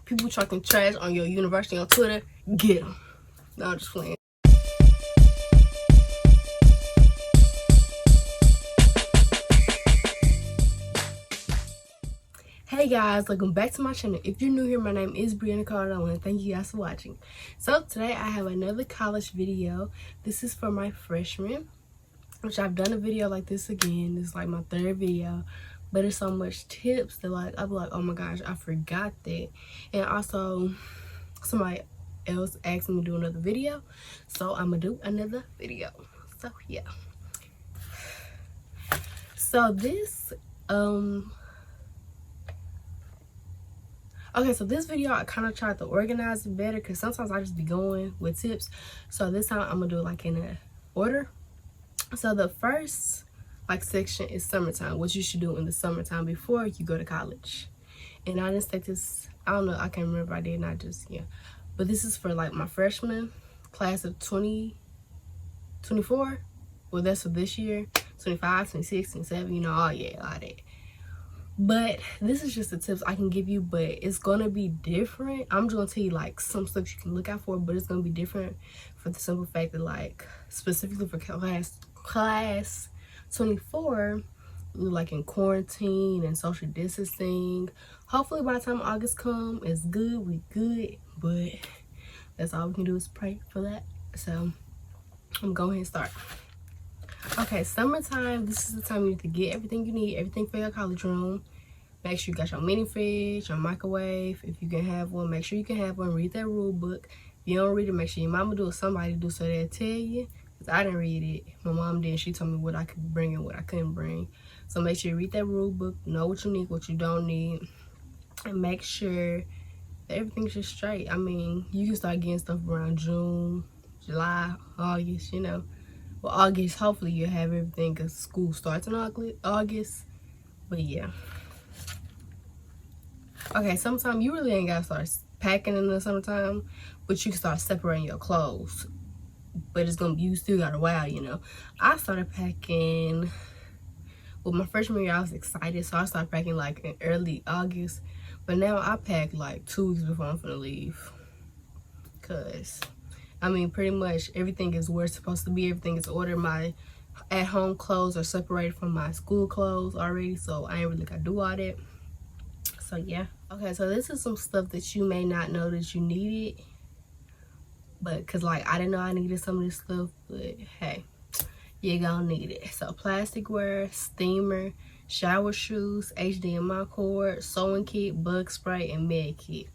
People talking trash on your university on Twitter, get them. No, I'm just playing. Hey guys, welcome back to my channel. If you're new here, my name is Brianna Cardone and thank you guys for watching. So today I have another college video. This is for my freshmen, which I've done a video like this again. This is like my third video, but it's so much tips that like I'll be like, oh my gosh, I forgot that. And also somebody else asked me to do another video, so I'm gonna do another video. So yeah, so this okay, so this video I kind of tried to organize it better because sometimes I just be going with tips. So this time I'm gonna do it like in a order. So the first like section is summertime, what you should do in the summertime before you go to college. And I just take this, I don't know, I can't remember if I did not just, yeah. But this is for like my freshman class of 2024. Well, that's for this year, 25, 26, 27, you know, all that. But this is just the tips I can give you, but it's gonna be different. I'm just gonna tell you like some stuff you can look out for, but it's gonna be different for the simple fact that like specifically for class 24, we're like in quarantine and social distancing. Hopefully by the time August come, it's good, we good, but that's all we can do is pray for that. So I'm going ahead and start. Okay, summertime, this is the time you need to get everything you need, everything for your college room. Make sure you got your mini fridge, your microwave. If you can have one, make sure you can have one. Read that rule book. If you don't read it, make sure your mama do or somebody do so they'll tell you. Because I didn't read it. My mom did. She told me what I could bring and what I couldn't bring. So make sure you read that rule book. Know what you need, what you don't need. And make sure that everything's just straight. I mean, you can start getting stuff around June, July, August, you know. Well, August, hopefully you'll have everything because school starts in August. But yeah. Okay, sometimes you really ain't got to start packing in the summertime, but you can start separating your clothes. But it's going to be, you still got a while, you know. I started packing, well, my freshman year, I was excited. So I started packing like in early August. But now I pack like 2 weeks before I'm going to leave. Because I mean, pretty much everything is where it's supposed to be. Everything is ordered. My at-home clothes are separated from my school clothes already, so I ain't really got to do all that. So, yeah. Okay, so this is some stuff that you may not know that you needed. But, because, like, I didn't know I needed some of this stuff, but, hey, you're going to need it. So, plasticware, steamer, shower shoes, HDMI cord, sewing kit, bug spray, and med kit.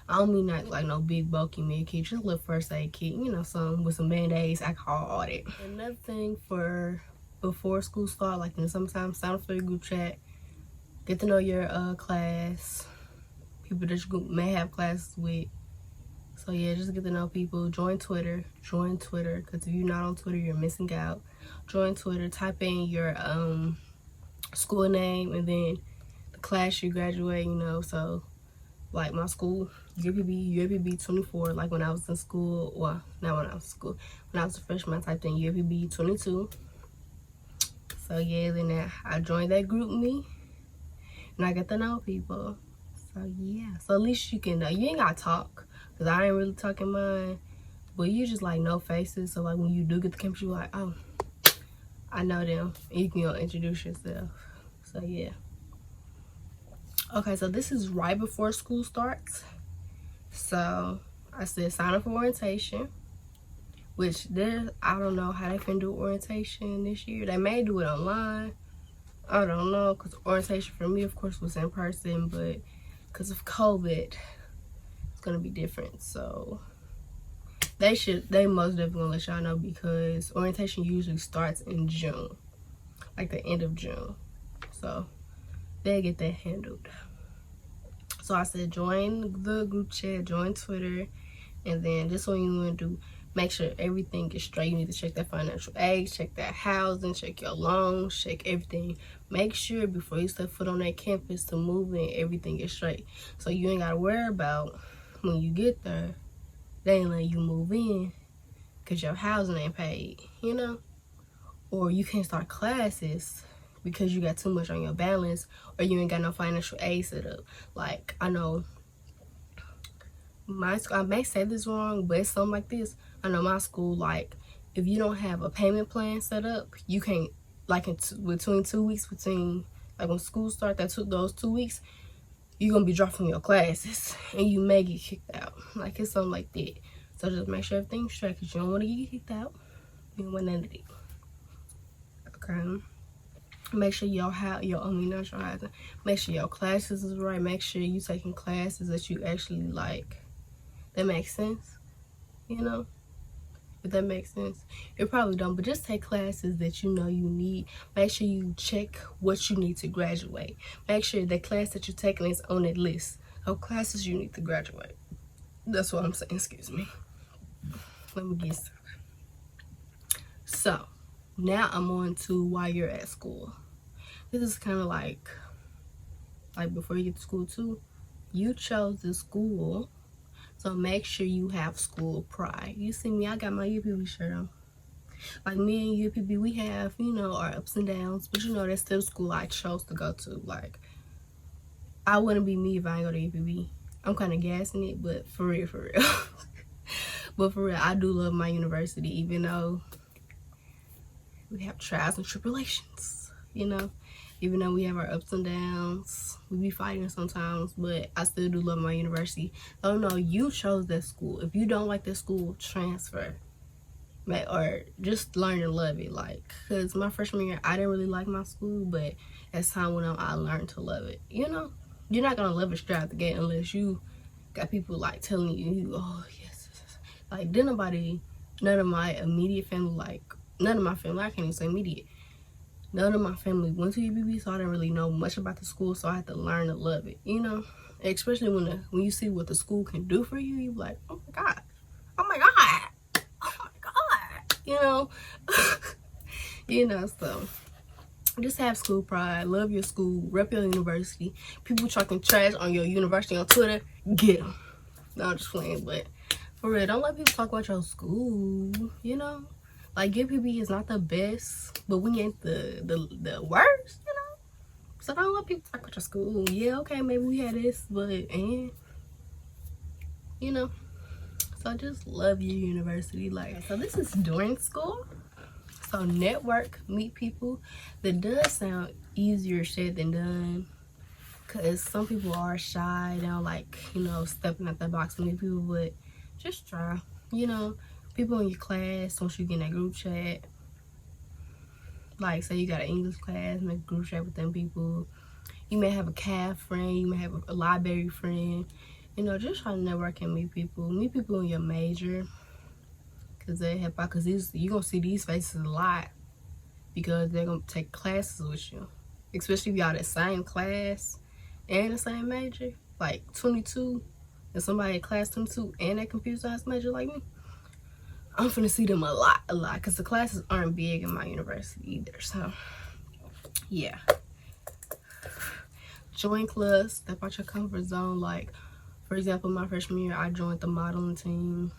I don't mean not like no big bulky med kit, just a little first aid kit, you know, some with some band-aids, alcohol, all that. Another thing for before school start, like in the summertime, sign up for your group chat, get to know your class, people that you may have classes with. So yeah, just get to know people. Join Twitter, because if you're not on Twitter, you're missing out. Join Twitter, type in your school name and then the class you graduate, you know. So like my school, UAPB 24, like when I was in school, well, not when I was in school, when I was a freshman, I typed in UAPB 22. So yeah, then I joined that group me, and I got to know people. So yeah, so at least you can know. You ain't got to talk, because I ain't really talking mine, but you just like know faces, so like when you do get the campus, you're like, oh, I know them, and you can introduce yourself. So yeah. Okay, so this is right before school starts. So I said sign up for orientation, which I don't know how they can do orientation this year. They may do it online. I don't know, because orientation for me, of course, was in person, but because of COVID, it's gonna be different. So they most definitely gonna let y'all know, because orientation usually starts in June, like the end of June. So they get that handled. So I said join the group chat, join Twitter, and then this one you want to do, make sure everything is straight. You need to check that financial aid, check that housing, check your loans, check everything. Make sure before you step foot on that campus to move in, everything is straight. So you ain't got to worry about when you get there, they ain't letting you move in because your housing ain't paid, you know? Or you can't start classes because you got too much on your balance, or you ain't got no financial aid set up. Like, I know my school, I may say this wrong, but it's something like this. I know my school, like, if you don't have a payment plan set up, you can't, like, between 2 weeks, like, when school starts, those 2 weeks, you're gonna be dropped from your classes, and you may get kicked out. Like, it's something like that. So just make sure everything's straight, because you don't want to get kicked out. You don't want none of it. Okay. Make sure y'all have make sure your classes is right. Make sure you taking classes that you actually like. That makes sense, you know? If that makes sense. It probably don't, but just take classes that you know you need. Make sure you check what you need to graduate. Make sure the class that you're taking is on that list of classes you need to graduate. That's what I'm saying, excuse me. Let me get started. So, now I'm on to why you're at school. This is kind of like before you get to school too. You chose this school, so make sure you have school pride. You see me, I got my UAPB shirt on. Like, me and UAPB, we have, you know, our ups and downs, but you know, that's still the school I chose to go to. Like, I wouldn't be me if I ain't go to UAPB. I'm kind of gassing it, but for real. But for real, I do love my university, even though we have trials and tribulations, you know. Even though we have our ups and downs, we be fighting sometimes, but I still do love my university. Oh no, you chose that school. If you don't like that school, transfer. Or just learn to love it. Like, because my freshman year, I didn't really like my school, but as time went on, I learned to love it. You know, you're not going to love it straight out the gate unless you got people, like, telling you, oh, yes. Like, none of my immediate family, none of my family, I can't even say immediate. None of my family went to UAPB, so I didn't really know much about the school, so I had to learn to love it, you know? Especially when you see what the school can do for you, you're like, oh my God, oh my God, oh my God, you know? You know, so just have school pride, love your school, rep your university. People talking trash on your university on Twitter, get them. No, I'm just playing, but for real, don't let people talk about your school, you know? Like, UAPB is not the best, but we ain't the worst, you know? So don't let people talk about your school. Yeah, okay, maybe we had this, but, you know? So just love your university. Like, so this is during school. So network, meet people. That does sound easier said than done. Because some people are shy. They don't like, you know, stepping out the box to meet people, but just try, you know? People in your class, once you get in that group chat, like, say you got an English class, make a group chat with them people. You may have a CAF friend, you may have a library friend. You know, just try to network and meet people. Meet people in your major, because they help out. Because you're going to see these faces a lot, because they're going to take classes with you. Especially if y'all the same class and the same major. Like 22, and somebody in class 22 and a computer science major like me. I'm finna see them a lot, because the classes aren't big in my university either, so, yeah. Join clubs, step out your comfort zone. Like, for example, my freshman year, I joined the modeling team.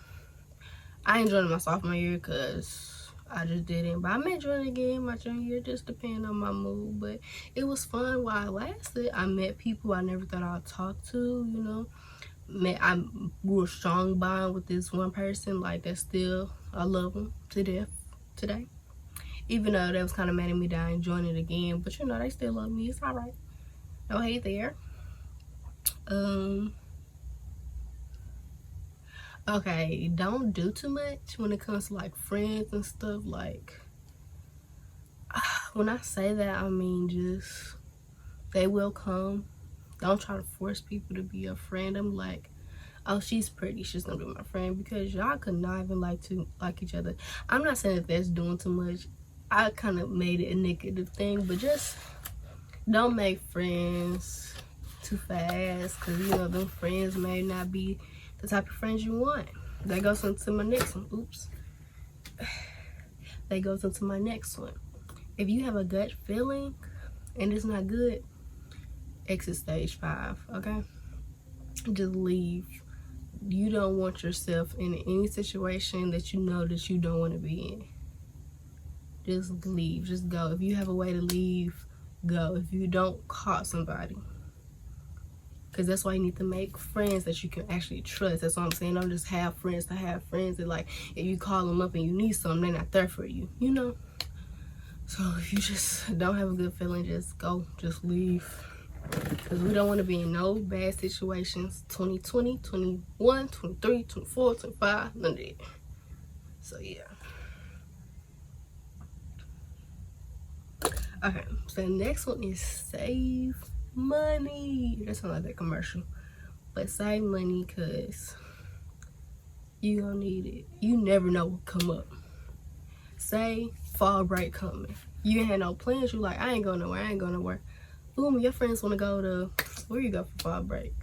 I ain't joined my sophomore year, because I just didn't, but I may join again my junior year, just depending on my mood, but it was fun while it lasted. I met people I never thought I'd talk to, you know. I grew a strong bond with this one person. Like, that's still, I love them to death today. Even though that was kind of mad at me that I ain't join it again, but you know, they still love me. It's all right. No hate there. Okay, don't do too much when it comes to like friends and stuff. Like, when I say that, I mean just they will come. Don't try to force people to be your friend. I'm like, oh, she's pretty, she's gonna be my friend, because y'all could not even like each other. I'm not saying that that's doing too much. I kind of made it a negative thing, but just don't make friends too fast, because you know them friends may not be the type of friends you want. That goes into my next one. Oops. That goes into my next one. If you have a gut feeling and it's not good, exit stage 5, okay? Just leave. You don't want yourself in any situation that you know that you don't want to be in. Just leave. Just go. If you have a way to leave, go. If you don't, call somebody. Because that's why you need to make friends that you can actually trust. That's what I'm saying. Don't just have friends to have friends that, like, if you call them up and you need something, they're not there for you, you know? So if you just don't have a good feeling, just go, just leave. Because we don't want to be in no bad situations. 2020, 21, 23, 24, 25, none of that. So yeah. Okay, so the next one is save money. That sounds like that commercial. But save money, because you gonna need it. You never know what come up. Say fall break coming. You ain't had no plans. You like, I ain't going nowhere. I ain't going nowhere. Boom, your friends want to go to, where you go for fall break?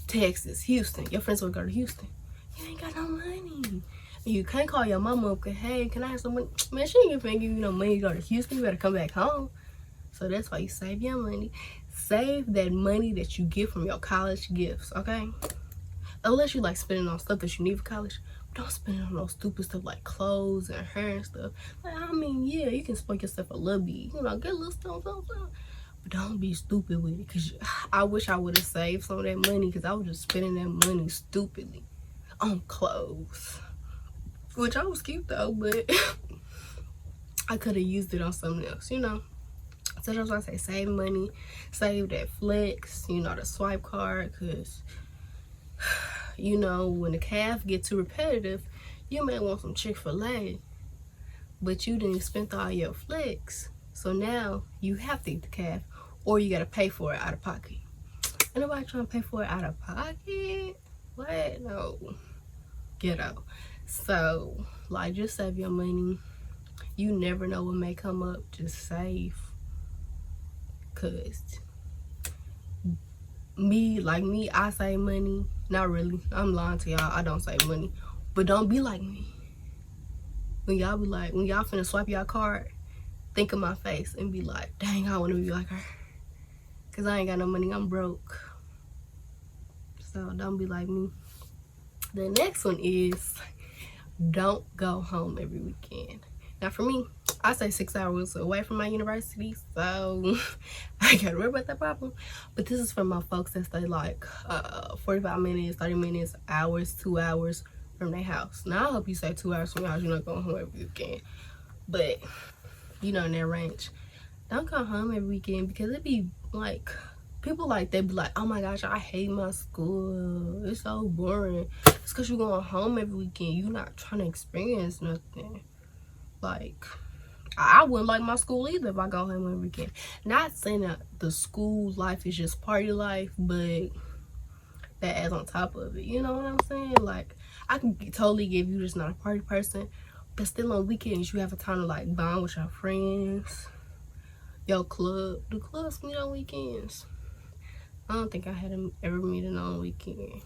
Texas, Houston. Your friends want to go to Houston. You ain't got no money. You can't call your mama up, hey, can I have some money? Man, she ain't gonna give you no money to go to Houston. You better come back home. So that's why you save your money. Save that money that you get from your college gifts, okay? Unless you like spending on stuff that you need for college. Don't spend it on those stupid stuff like clothes and hair and stuff. Like, I mean, yeah, you can spoil yourself a little bit. You know, get a little stuff. But don't be stupid with it. Because I wish I would have saved some of that money, because I was just spending that money stupidly on clothes. Which I was cute though, but I could have used it on something else, you know? So that's why I say save money. Save that flex, you know, the swipe card. Because, you know, when the calf get too repetitive, you may want some Chick-fil-A. But you didn't spend all your flex. So now you have to eat the calf, or you got to pay for it out of pocket. Ain't nobody trying to pay for it out of pocket. What? No. Get out. So, like, just save your money. You never know what may come up. Just save. Because me, I save money. Not really. I'm lying to y'all. I don't save money. But don't be like me. When y'all be like, when y'all finna swipe y'all card, think of my face and be like, dang, I want to be like her. Because I ain't got no money. I'm broke. So, don't be like me. The next one is, don't go home every weekend. Now for me, I stay 6 hours away from my university, so I ain't gotta worry about that problem. But this is for my folks that stay like 45 minutes, 30 minutes, hours, 2 hours from their house. Now I hope you say 2 hours from your house, you're not going home every weekend. But you know, in that range, don't go home every weekend, because it be like, people like, they be like, oh my gosh, I hate my school, it's so boring. It's because you're going home every weekend. You're not trying to experience nothing. Like, I wouldn't like my school either if I go home every weekend. Not saying that the school life is just party life, but that adds on top of it. You know what I'm saying? Like, I can totally give you just not a party person, but still on weekends you have a time to like bond with your friends, your club. The clubs meet on weekends. I don't think I had them ever meeting on weekend.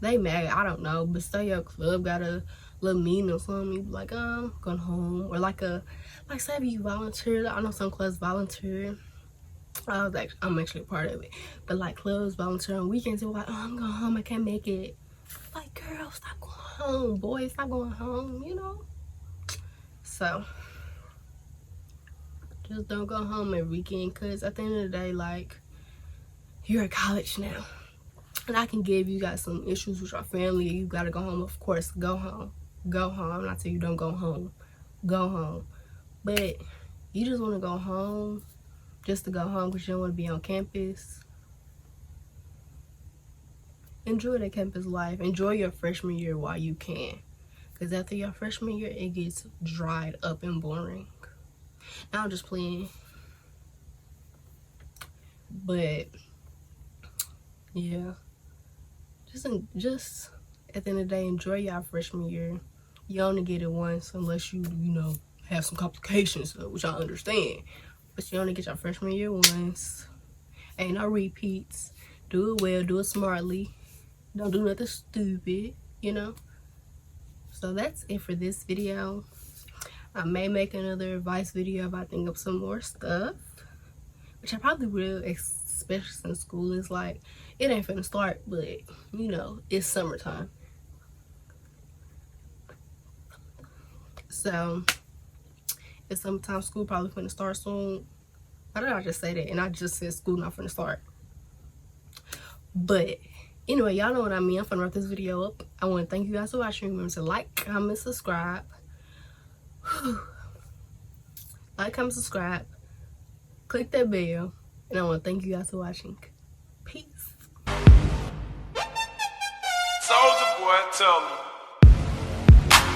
They mad, I don't know, but say your club got a little meeting or something, you be like, going home. Or like say if you volunteer, I know some clubs volunteer. I'm actually a part of it. But like clubs volunteer on weekends, they're like, oh, I'm going home, I can't make it. Like, girl, stop going home. Boys, stop going home, you know? So, just don't go home every weekend, because at the end of the day, like, you're at college now. And I can give you got some issues with your family, you gotta go home. Of course, go home. Go home. I'm not saying you don't go home. Go home. But you just want to go home just to go home because you don't want to be on campus. Enjoy the campus life. Enjoy your freshman year while you can. Because after your freshman year, it gets dried up and boring. Now I'm just playing. But, yeah. Just at the end of the day, enjoy your freshman year. You only get it once unless you know, have some complications, which I understand. But you only get your freshman year once. Ain't no repeats. Do it well, do it smartly. Don't do nothing stupid, you know? So that's it for this video. I may make another advice video if I think of some more stuff. Which I probably will, especially since school is like, it ain't finna start, but, you know, it's summertime. So, it's summertime, school probably finna start soon. Why did I just say that? And I just said school not finna start. But anyway, y'all know what I mean. I'm finna wrap this video up. I want to thank you guys for watching. Remember to like, comment, subscribe. Like, comment, subscribe. Click that bell. And I want to thank you guys for watching. Peace. Soulja Boy, tell me.